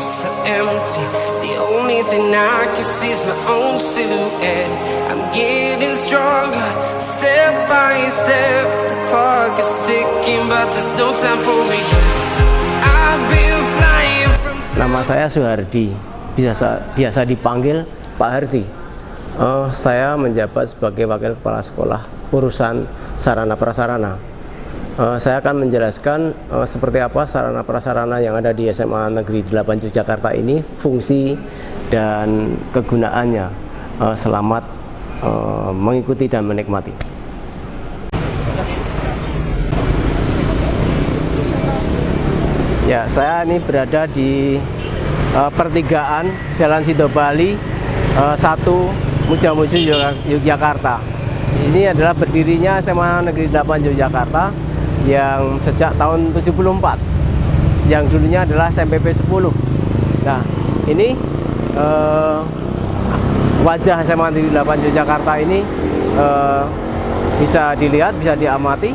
streets are empty. The only thing I can see is my own silhouette. I'm getting stronger, step by step. The clock is ticking, but there's no time for regrets. I've been flying from. Nama saya Suhardi, biasa dipanggil Pak Hardi. Saya menjabat sebagai Wakil Kepala Sekolah urusan sarana prasarana. Saya akan menjelaskan seperti apa sarana prasarana yang ada di SMA Negeri 8 Yogyakarta ini, fungsi dan kegunaannya. Selamat mengikuti dan menikmati. Ya, saya ini berada di pertigaan Jalan Sidobali 1 Mujamuju Yogyakarta. Di sini adalah berdirinya SMA Negeri 8 Yogyakarta yang sejak tahun 74, yang dulunya adalah SMPP 10. Nah, ini wajah SMA Negeri 8 Yogyakarta ini bisa dilihat, bisa diamati.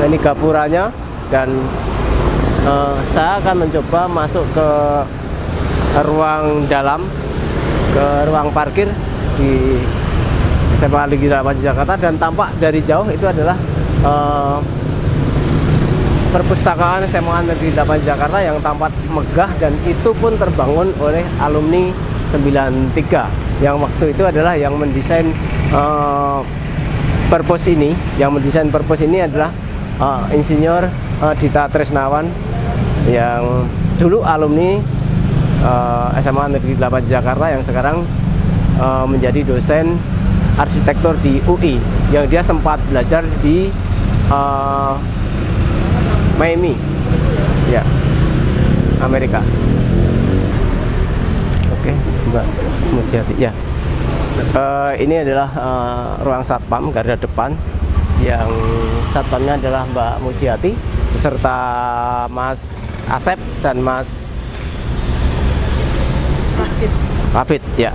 Ini gapuranya, dan saya akan mencoba masuk ke ruang dalam, ke ruang parkir di SMA Negeri 8 Jakarta, dan tampak dari jauh itu adalah perpustakaan SMA Negeri 8 Jakarta yang tampak megah, dan itu pun terbangun oleh alumni 93 yang waktu itu adalah yang mendesain perpus ini. Yang mendesain perpus ini adalah Insinyur Dita Tresnawan yang dulu alumni SMA Negeri 8 Jakarta, yang sekarang menjadi dosen arsitektur di UI, yang dia sempat belajar di Miami, ya, Amerika. Oke, Mbak Mujiati, ya. Ini adalah ruang satpam garda depan, yang satpamnya adalah Mbak Mujiati beserta Mas Asep dan Mas Hafid, ya.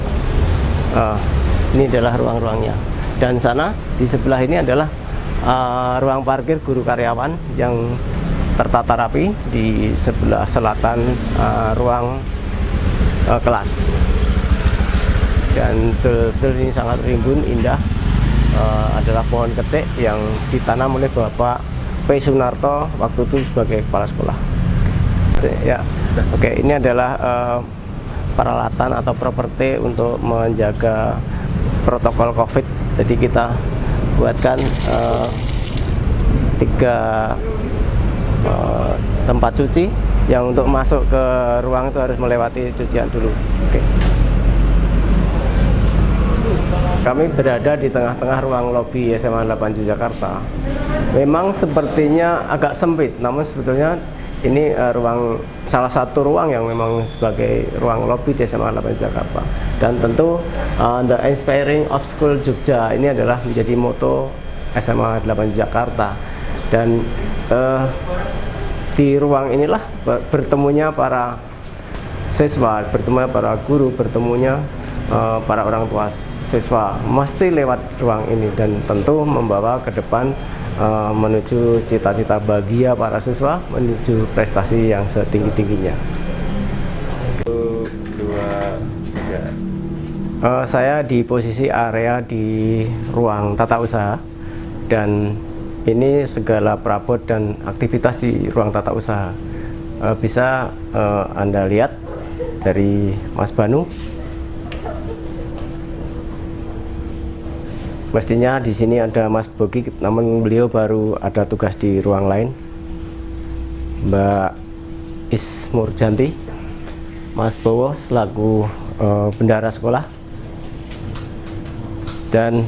Ini adalah ruang-ruangnya, dan sana di sebelah ini adalah ruang parkir guru karyawan yang tertata rapi di sebelah selatan ruang kelas. Dan betul-betul ini sangat rimbun, indah. Adalah pohon kecek yang ditanam oleh Bapak P. Sunarto waktu itu sebagai kepala sekolah. Ya, oke, ini adalah peralatan atau properti untuk menjaga protokol COVID. Jadi kita buatkan 3 tempat cuci yang untuk masuk ke ruang itu harus melewati cucian dulu. Oke. Kami berada di tengah-tengah ruang lobi SMA 8 Yogyakarta. Memang sepertinya agak sempit, namun sebetulnya ini salah satu ruang yang memang sebagai ruang lobi di SMA 8 Jakarta. Dan tentu The Inspiring of School Jogja ini adalah menjadi moto SMA 8 Jakarta. Dan di ruang inilah bertemunya para siswa, bertemunya para guru, bertemunya para orang tua siswa, mesti lewat ruang ini, dan tentu membawa ke depan menuju cita-cita bahagia para siswa, menuju prestasi yang setinggi-tingginya. 1, 2, 3. Saya di posisi area di ruang tata usaha, dan ini segala perabot dan aktivitas di ruang tata usaha. Bisa Anda lihat dari Mas Banu. Mestinya di sini ada Mas Bogi, namun beliau baru ada tugas di ruang lain. Mbak Ismurjanti, Mas Bowo selaku bendahara sekolah, dan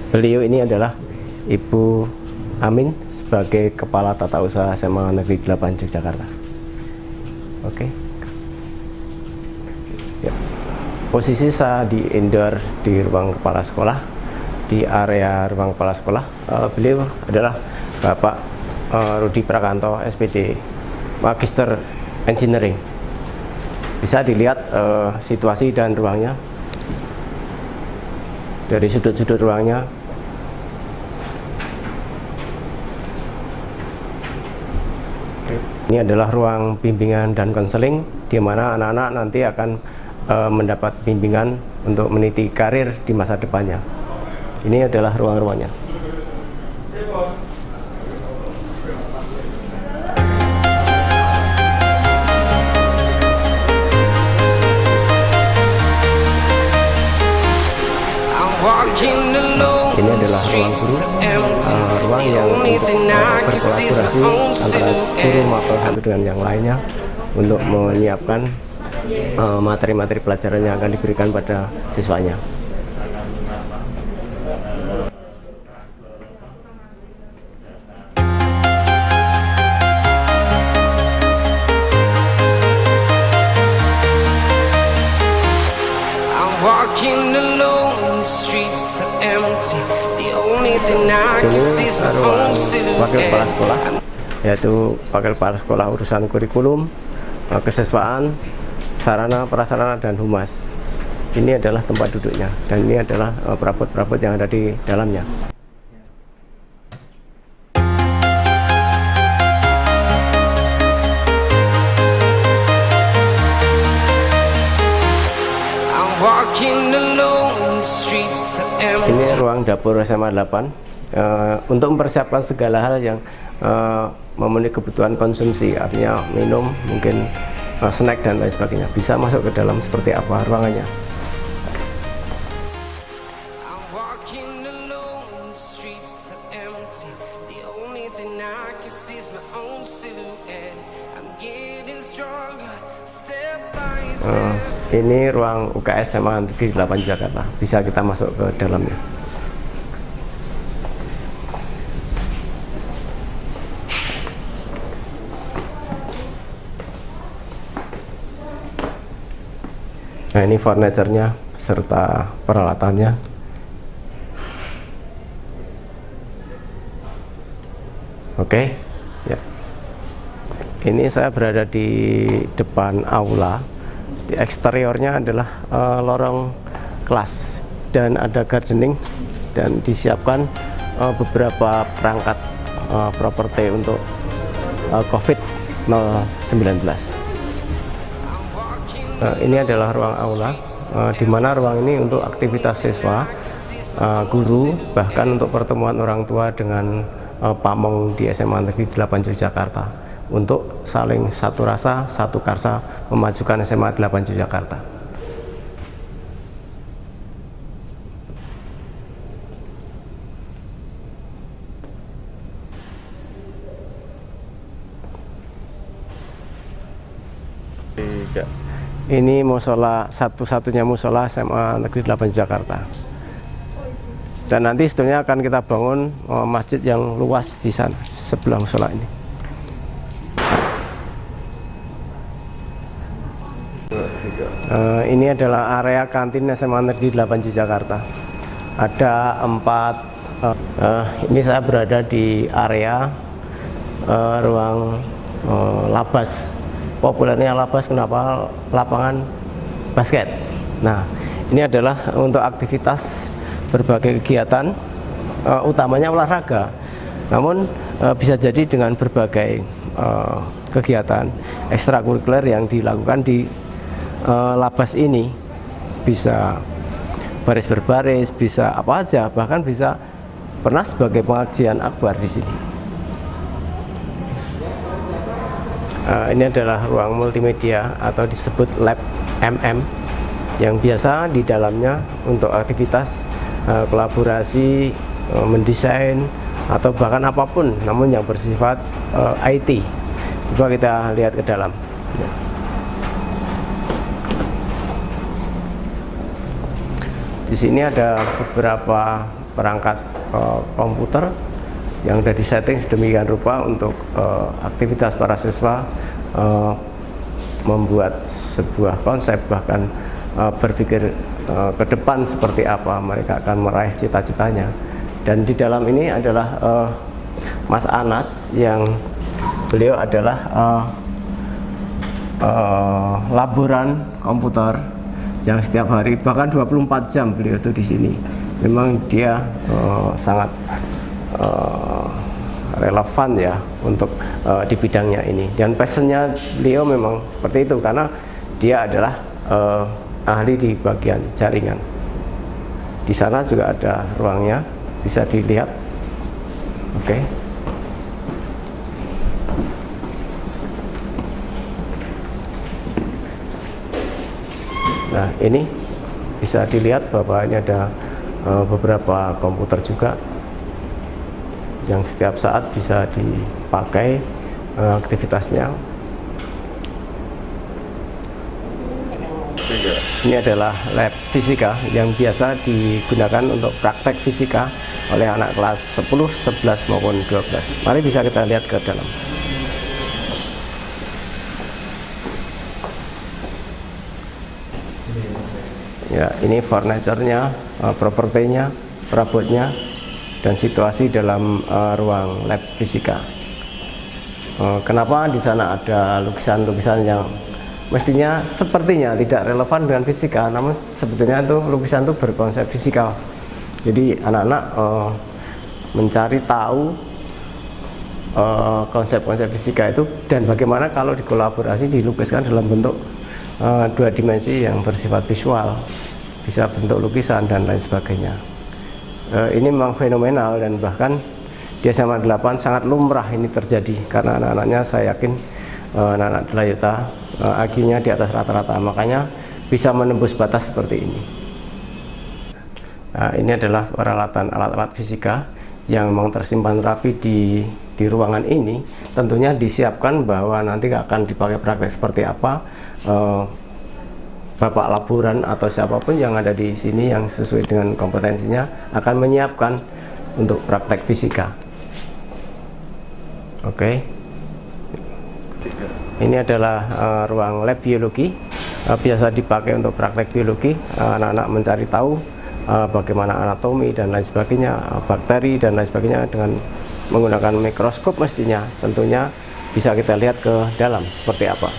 beliau ini adalah Ibu Amin sebagai Kepala Tata Usaha SMA Negeri 8 Yogyakarta. Oke. Ya. Posisi saya di indoor di ruang kepala sekolah, di area ruang kepala sekolah. Beliau adalah Bapak Rudi Prakanto, SPD, Magister Engineering. Bisa dilihat situasi dan ruangnya dari sudut-sudut ruangnya. Ini adalah ruang bimbingan dan konseling di mana anak-anak nanti akan mendapat bimbingan untuk meniti karir di masa depannya. Ini adalah ruang-ruangnya. Ini adalah ruang guru, ruang yang untuk berkolaborasi antara guru maupun satu dengan yang lainnya untuk menyiapkan materi-materi pelajaran yang akan diberikan pada siswanya. Ini ruang wakil kepala sekolah, yaitu wakil kepala sekolah urusan kurikulum, kesiswaan, sarana prasarana dan humas. Ini adalah tempat duduknya dan ini adalah perabot-perabot yang ada di dalamnya. Ini ruang dapur SMA 8 untuk mempersiapkan segala hal yang memenuhi kebutuhan konsumsi, artinya minum, mungkin snack dan lain sebagainya. Bisa masuk ke dalam seperti apa ruangannya. Ini ruang UKS SMA Negeri 8 Jakarta. Bisa kita masuk ke dalamnya. Nah, ini furniture-nya serta peralatannya. Oke, ya. Ini saya berada di depan aula. Di eksteriornya adalah lorong kelas dan ada gardening dan disiapkan beberapa perangkat properti untuk COVID-19. Ini adalah ruang aula, di mana ruang ini untuk aktivitas siswa, guru, bahkan untuk pertemuan orang tua dengan pamong di SMA Negeri 8 Yogyakarta untuk saling satu rasa, satu karsa memajukan SMA 8 Yogyakarta. Ini musola, satu-satunya musola SMA Negeri 8 Jakarta. Dan nanti sebenarnya akan kita bangun masjid yang luas di sana sebelah musola ini. Ini adalah area kantin SMA Negeri 8 Jakarta. Ada 4. Ini saya berada di area ruang labas. Populernya labas kenapa? Lapangan basket. Nah, ini adalah untuk aktivitas berbagai kegiatan, utamanya olahraga. Namun bisa jadi dengan berbagai kegiatan ekstrakurikuler yang dilakukan di labas ini, bisa baris berbaris, bisa apa aja, bahkan bisa pernah sebagai pengajian akbar di sini. Ini adalah ruang multimedia atau disebut lab MM yang biasa di dalamnya untuk aktivitas kolaborasi, mendesain atau bahkan apapun, namun yang bersifat IT. Coba kita lihat ke dalam. Di sini ada beberapa perangkat komputer yang sudah disetting sedemikian rupa untuk aktivitas para siswa membuat sebuah konsep, bahkan berpikir ke depan seperti apa mereka akan meraih cita-citanya. Dan di dalam ini adalah Mas Anas, yang beliau adalah laboran komputer yang setiap hari, bahkan 24 jam beliau itu di sini. Memang dia sangat relevan ya untuk di bidangnya ini. Dan passionnya beliau memang seperti itu karena dia adalah ahli di bagian jaringan. Di sana juga ada ruangnya, bisa dilihat. Oke. Nah, ini bisa dilihat bahwa ini ada beberapa komputer juga yang setiap saat bisa dipakai aktivitasnya. Ini adalah lab fisika yang biasa digunakan untuk praktek fisika oleh anak kelas 10, 11 maupun 12. Mari bisa kita lihat ke dalam. Ya, ini furniture-nya, propertinya, perabotnya, dan situasi dalam ruang lab fisika. Kenapa di sana ada lukisan-lukisan yang mestinya sepertinya tidak relevan dengan fisika, namun sebetulnya itu lukisan itu berkonsep fisikal. Jadi anak-anak mencari tahu konsep-konsep fisika itu dan bagaimana kalau dikolaborasi dilukiskan dalam bentuk dua dimensi yang bersifat visual, bisa bentuk lukisan dan lain sebagainya. Ini memang fenomenal dan bahkan di SMA 8 sangat lumrah ini terjadi karena anak-anaknya saya yakin anak-anak Delayuta IQ-nya di atas rata-rata, makanya bisa menembus batas seperti ini. Nah, ini adalah peralatan alat-alat fisika yang memang tersimpan rapi di ruangan ini. Tentunya disiapkan bahwa nanti akan dipakai praktek seperti apa. Bapak laboran atau siapapun yang ada di sini yang sesuai dengan kompetensinya akan menyiapkan untuk praktek fisika. Oke. Ini adalah ruang lab biologi, biasa dipakai untuk praktek biologi. Anak-anak mencari tahu bagaimana anatomi dan lain sebagainya, bakteri dan lain sebagainya dengan menggunakan mikroskop mestinya. Tentunya bisa kita lihat ke dalam seperti apa.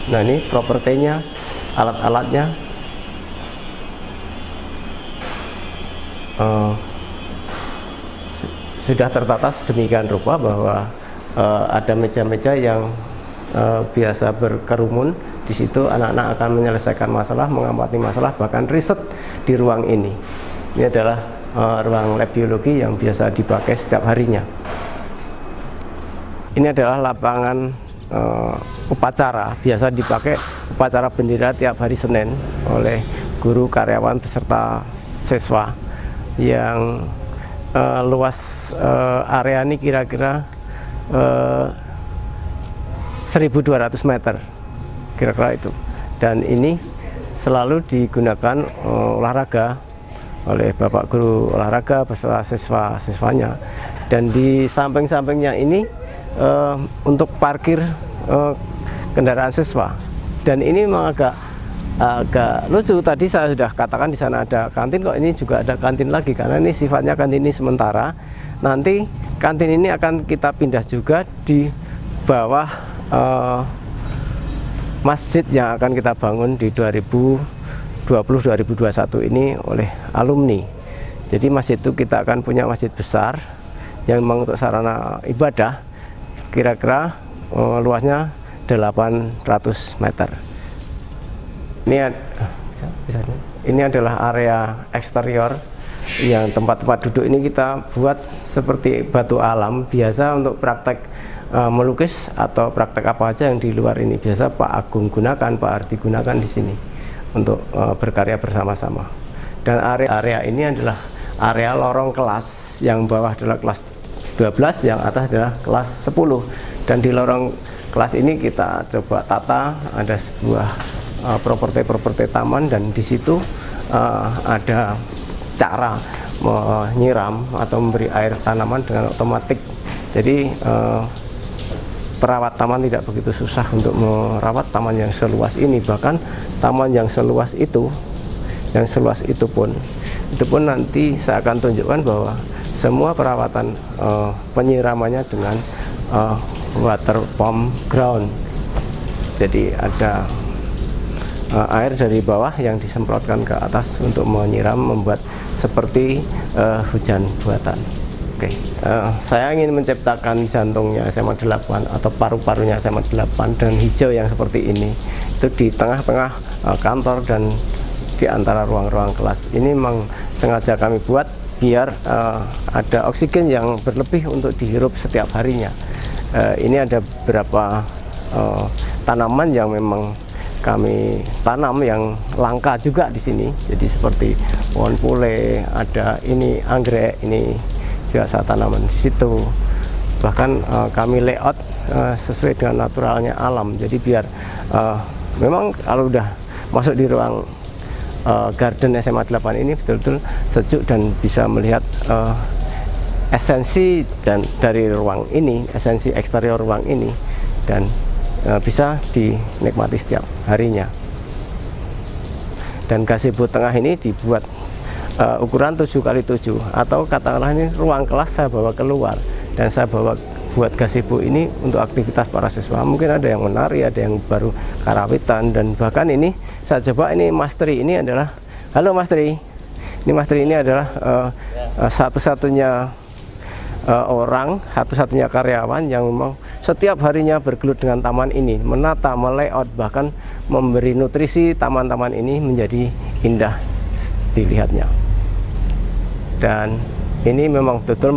Nah, ini propertinya, alat-alatnya. Sudah tertata sedemikian rupa bahwa ada meja-meja yang biasa berkerumun. Di situ anak-anak akan menyelesaikan masalah, mengamati masalah, bahkan riset di ruang ini. Ini adalah ruang lab biologi yang biasa dipakai setiap harinya. Ini adalah lapangan upacara, biasa dipakai upacara bendera tiap hari Senin oleh guru, karyawan, beserta siswa. Yang luas area ini kira-kira 1.200 meter, kira-kira itu. Dan ini selalu digunakan olahraga oleh Bapak Guru olahraga beserta siswa-siswanya. Dan di samping-sampingnya ini untuk parkir kendaraan siswa. Dan ini memang agak lucu. Tadi saya sudah katakan di sana ada kantin, kok ini juga ada kantin lagi karena ini sifatnya kantin ini sementara. Nanti kantin ini akan kita pindah juga di bawah masjid yang akan kita bangun di 2020-2021 ini oleh alumni. Jadi masjid itu kita akan punya masjid besar yang memang untuk sarana ibadah, kira-kira luasnya 800 meter. Ini adalah area eksterior yang tempat-tempat duduk ini kita buat seperti batu alam, biasa untuk praktek melukis atau praktek apa aja yang di luar ini biasa Pak Agung gunakan, Pak Arti gunakan di sini untuk berkarya bersama-sama. Dan area ini adalah area lorong kelas, yang bawah adalah kelas 12, yang atas adalah kelas 10. Dan di lorong kelas ini kita coba tata, ada sebuah properti taman, dan di situ ada cara menyiram atau memberi air tanaman dengan otomatis. Jadi perawat taman tidak begitu susah untuk merawat taman yang seluas ini. Bahkan taman yang seluas itu pun nanti saya akan tunjukkan bahwa semua perawatan penyiramannya dengan water pump ground. Jadi ada air dari bawah yang disemprotkan ke atas untuk menyiram, membuat seperti hujan buatan. Oke, saya ingin menciptakan jantungnya SMA 8 atau paru-parunya SMA 8 dan hijau yang seperti ini itu di tengah-tengah kantor dan di antara ruang-ruang kelas. Ini memang sengaja kami buat biar ada oksigen yang berlebih untuk dihirup setiap harinya. Ini ada beberapa tanaman yang memang kami tanam yang langka juga di sini. Jadi seperti pohon pule, ada ini anggrek, ini juga saya tanaman di situ. Bahkan kami layout sesuai dengan naturalnya alam. Jadi biar memang kalau udah masuk di ruang garden SMA 8 ini betul-betul sejuk dan bisa melihat esensi dan dari ruang ini, esensi eksterior ruang ini, dan bisa dinikmati setiap harinya. Dan gazebo tengah ini dibuat ukuran 7x7 atau katakanlah ini ruang kelas saya bawa keluar dan saya bawa buat gazebo ini untuk aktivitas para siswa. Mungkin ada yang menari, ada yang baru karawitan, dan bahkan ini saya coba ini Mas Tri ini adalah, halo Mas Tri, ini Mas Tri ini adalah satu-satunya orang, satu-satunya karyawan yang memang setiap harinya bergelut dengan taman ini, menata, melayout, bahkan memberi nutrisi taman-taman ini menjadi indah dilihatnya. Dan ini memang betul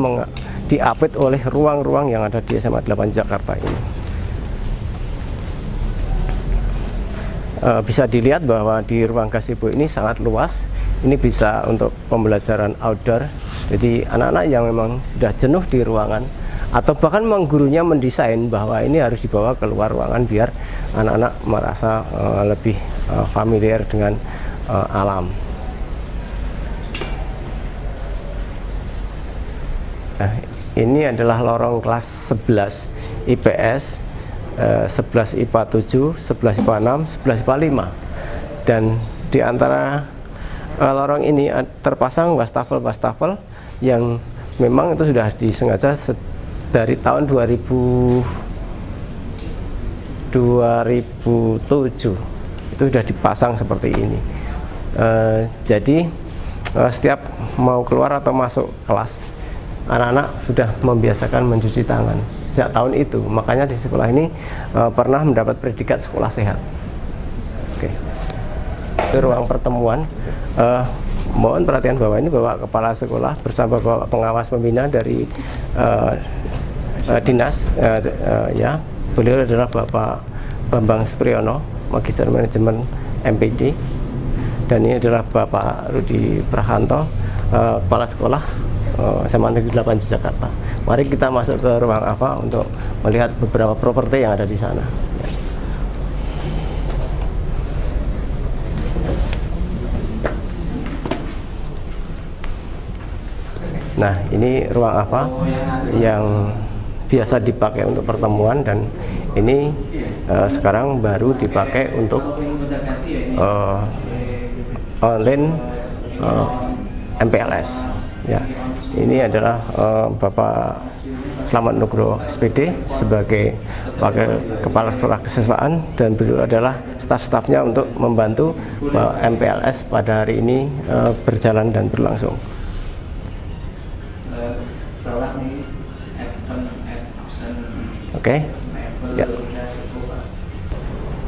diapit oleh ruang-ruang yang ada di SMA 8 Jakarta ini. Bisa dilihat bahwa di ruang gazebo ini sangat luas. Ini bisa untuk pembelajaran outdoor. Jadi anak-anak yang memang sudah jenuh di ruangan, atau bahkan memang gurunya mendesain bahwa ini harus dibawa keluar ruangan biar anak-anak merasa lebih familiar dengan alam. Nah, ini adalah lorong kelas 11 IPS, 11 IPA 7, 11 IPA 6, 11 IPA 5. Dan di antara lorong ini terpasang wastafel-wastafel yang memang itu sudah disengaja dari tahun 2007 itu sudah dipasang seperti ini. Jadi setiap mau keluar atau masuk kelas, anak-anak sudah membiasakan mencuci tangan sejak tahun itu. Makanya di sekolah ini pernah mendapat predikat sekolah sehat. Oke. Itu ruang pertemuan. Mohon perhatian bahwa ini Bapak Kepala Sekolah bersama Bapak Pengawas Pembina dari dinas, ya, beliau adalah Bapak Bambang Supriyono, Magister Manajemen MPD, dan ini adalah Bapak Rudi Prahanto, Kepala Sekolah SMA Negeri 8 Jakarta. Mari kita masuk ke ruang AFA untuk melihat beberapa properti yang ada di sana. Nah, ini ruang AFA yang biasa dipakai untuk pertemuan, dan ini sekarang baru dipakai untuk online MPLS. Ya, ini adalah Bapak Slamet Nugroho SPD sebagai Wakil Kepala Sekolah Kesiswaan, dan beliau adalah staf-stafnya untuk membantu MPLS pada hari ini berjalan dan berlangsung. Oke, ya.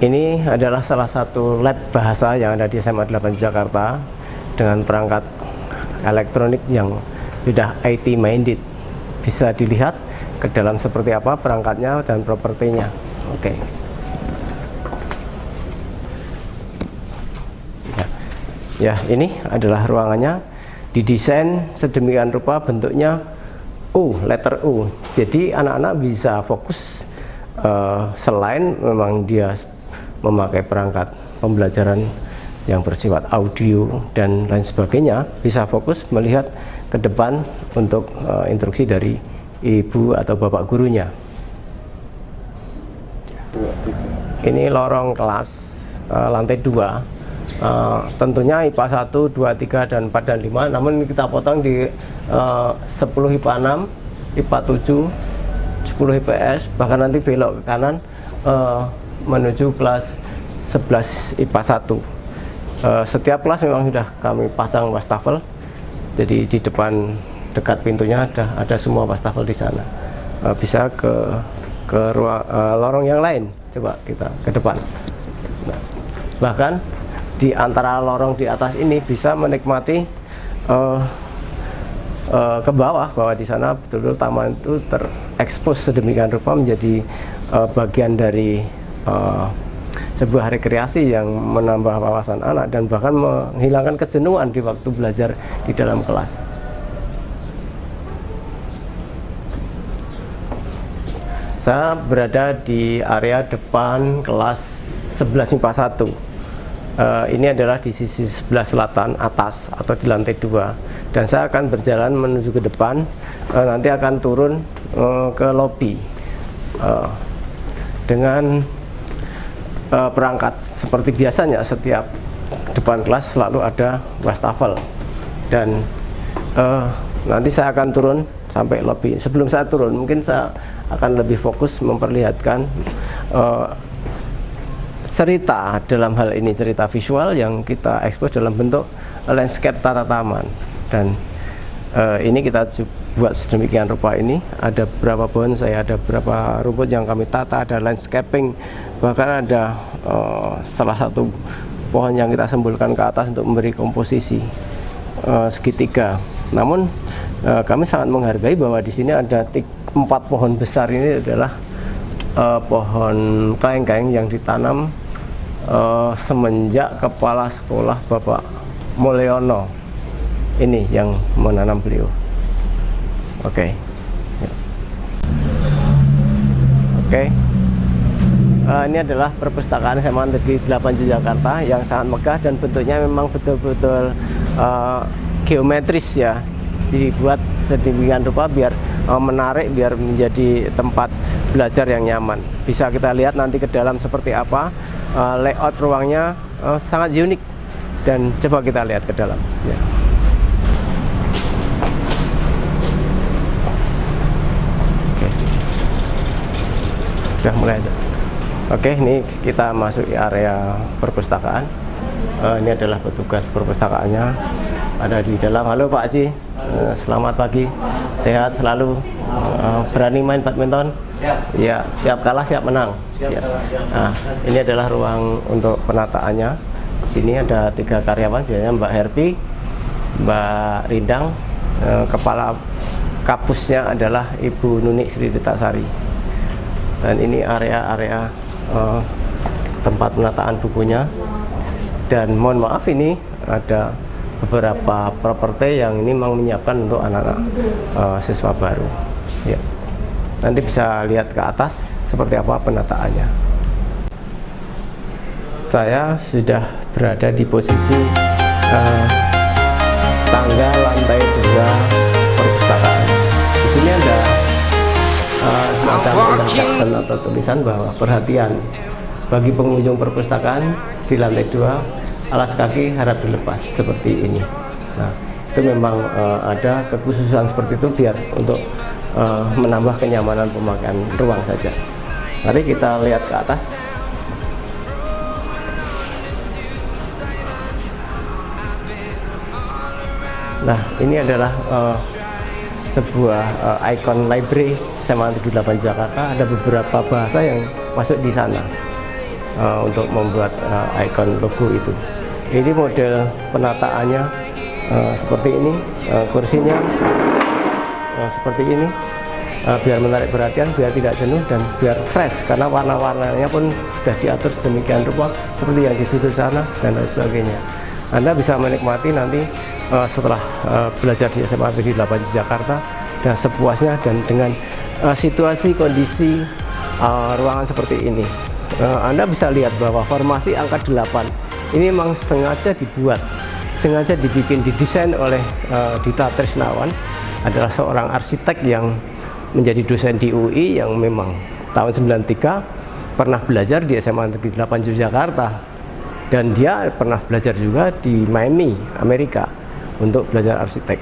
Ini adalah salah satu lab bahasa yang ada di SMA 8 Jakarta dengan perangkat elektronik yang sudah IT minded. Bisa dilihat ke dalam seperti apa perangkatnya dan propertinya. Oke. Ya, ini adalah ruangannya, didesain sedemikian rupa bentuknya letter U. Jadi anak-anak bisa fokus selain memang dia memakai perangkat pembelajaran yang bersifat audio dan lain sebagainya, bisa fokus melihat ke depan untuk instruksi dari ibu atau bapak gurunya. Ini lorong kelas lantai 2. Tentunya IPA 1, 2, 3, dan 4, dan 5, namun kita potong di 10 IPA 6, IPA 7, 10 IPS, bahkan nanti belok ke kanan menuju kelas 11 IPA 1. Setiap kelas memang sudah kami pasang wastafel Jadi di depan dekat pintunya ada semua wastafel di sana. Bisa ke ruang lorong yang lain. Coba kita ke depan. Nah, bahkan di antara lorong di atas ini bisa menikmati ke bawah, bahwa di sana betul-betul taman itu terekspos sedemikian rupa menjadi bagian dari sebuah rekreasi yang menambah wawasan anak dan bahkan menghilangkan kejenuhan di waktu belajar di dalam kelas. Saya berada di area depan kelas 11 MIPA 1. Ini adalah di sisi sebelah selatan atas atau di lantai 2, dan saya akan berjalan menuju ke depan, nanti akan turun ke lobi dengan perangkat seperti biasanya. Setiap depan kelas selalu ada wastafel, dan nanti saya akan turun sampai lobi. Sebelum saya turun, mungkin saya akan lebih fokus memperlihatkan cerita, dalam hal ini cerita visual yang kita ekspos dalam bentuk landscape tata taman. Dan ini kita buat sedemikian rupa. Ini ada berapa bonsai, ada berapa rumput yang kami tata, ada landscaping, bahkan ada salah satu pohon yang kita sembulkan ke atas untuk memberi komposisi segitiga. Namun kami sangat menghargai bahwa di sini ada 4 pohon besar. Ini adalah pohon klengkeng yang ditanam semenjak kepala sekolah Bapak Mulyono ini yang menanam beliau. Oke. Ini adalah perpustakaan SMA Negeri 8 Yogyakarta yang sangat megah dan bentuknya memang betul-betul geometris ya, dibuat sedemikian rupa biar menarik, biar menjadi tempat belajar yang nyaman. Bisa kita lihat nanti ke dalam seperti apa. Layout ruangnya sangat unik, dan coba kita lihat ke dalam ya. Sudah mulai aja. Oke, ini kita masuk di area perpustakaan. Ini adalah petugas perpustakaannya ada di dalam. Halo Pak Haji, selamat pagi, sehat selalu. Berani main badminton? Siap. Ya, siap kalah, siap menang. Siap. Nah, ini adalah ruang untuk penataannya. Sini ada 3 karyawan, biasanya Mbak Herpi, Mbak Rindang, kepala kapusnya adalah Ibu Nunik Sri Detasari. Dan ini area-area tempat penataan bukunya. Dan mohon maaf, ini ada beberapa properti yang ini memang menyiapkan untuk anak-anak siswa baru ya. Nanti bisa lihat ke atas seperti apa penataannya. Saya sudah berada di posisi tangga lantai 2 perpustakaan. Di sini ada semacam caption atau tulisan bahwa perhatian bagi pengunjung perpustakaan di lantai 2, alas kaki harap dilepas, seperti ini. Nah, itu memang ada kekhususan seperti itu biar untuk menambah kenyamanan pemakaian ruang saja. Mari kita lihat ke atas. Nah, ini adalah sebuah ikon library SMA Negeri 8 Jakarta. Ada beberapa bahasa yang masuk di sana untuk membuat ikon logo itu. Ini model penataannya seperti ini, kursinya seperti ini, biar menarik perhatian, biar tidak jenuh, dan biar fresh karena warna-warnanya pun sudah diatur sedemikian rupa seperti yang di sudut sana dan lain sebagainya. Anda bisa menikmati nanti setelah belajar di SMA Negeri 8 Jakarta dan sepuasnya, dan dengan situasi kondisi ruangan seperti ini. Anda bisa lihat bahwa formasi angka 8 ini memang sengaja dibuat, sengaja didesain oleh Dita Trisnawan, adalah seorang arsitek yang menjadi dosen di UI yang memang tahun 93 pernah belajar di SMA Negeri 8 Yogyakarta, dan dia pernah belajar juga di Miami, Amerika untuk belajar arsitek.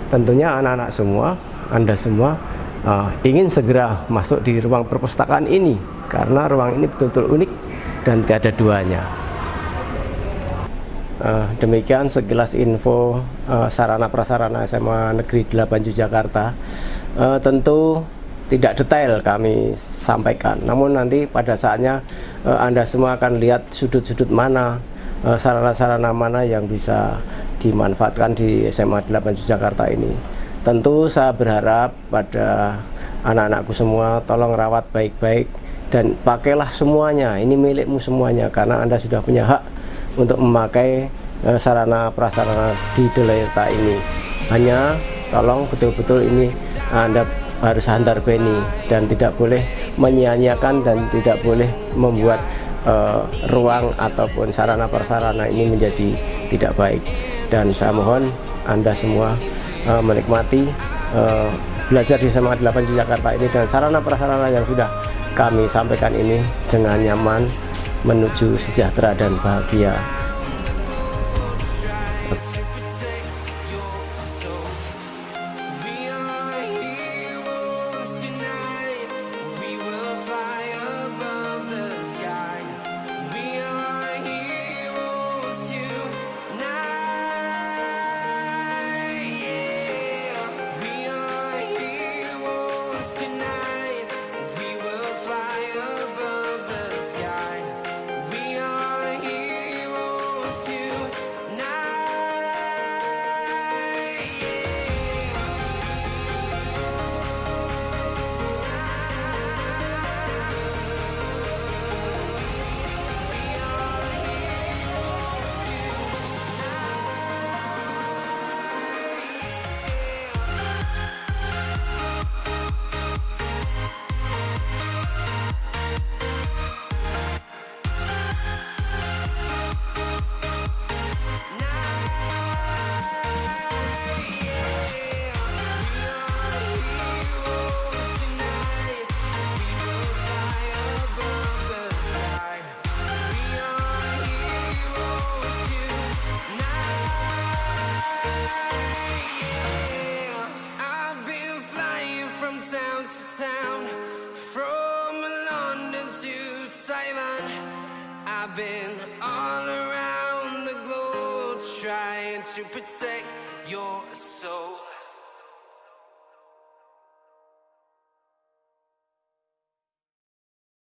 Tentunya anak-anak semua, Anda semua ingin segera masuk di ruang perpustakaan ini karena ruang ini betul-betul unik dan tiada duanya. Demikian sekilas info sarana prasarana SMA Negeri 8 Yogyakarta. Tentu tidak detail kami sampaikan, namun nanti pada saatnya Anda semua akan lihat sudut-sudut mana, sarana-sarana mana yang bisa dimanfaatkan di SMA 8 Yogyakarta ini. Tentu saya berharap pada anak-anakku semua, tolong rawat baik-baik dan pakailah semuanya, ini milikmu semuanya, karena Anda sudah punya hak untuk memakai sarana prasarana di Delayota ini. Hanya tolong betul-betul ini Anda harus hantar beni dan tidak boleh menyia-nyiakan dan tidak boleh membuat ruang ataupun sarana prasarana ini menjadi tidak baik. Dan saya mohon Anda semua menikmati belajar di SMA 8 Yogyakarta ini dengan sarana prasarana yang sudah kami sampaikan ini dengan nyaman menuju sejahtera dan bahagia. Town to town, from London to Taiwan, I've been all around the globe trying to protect your soul.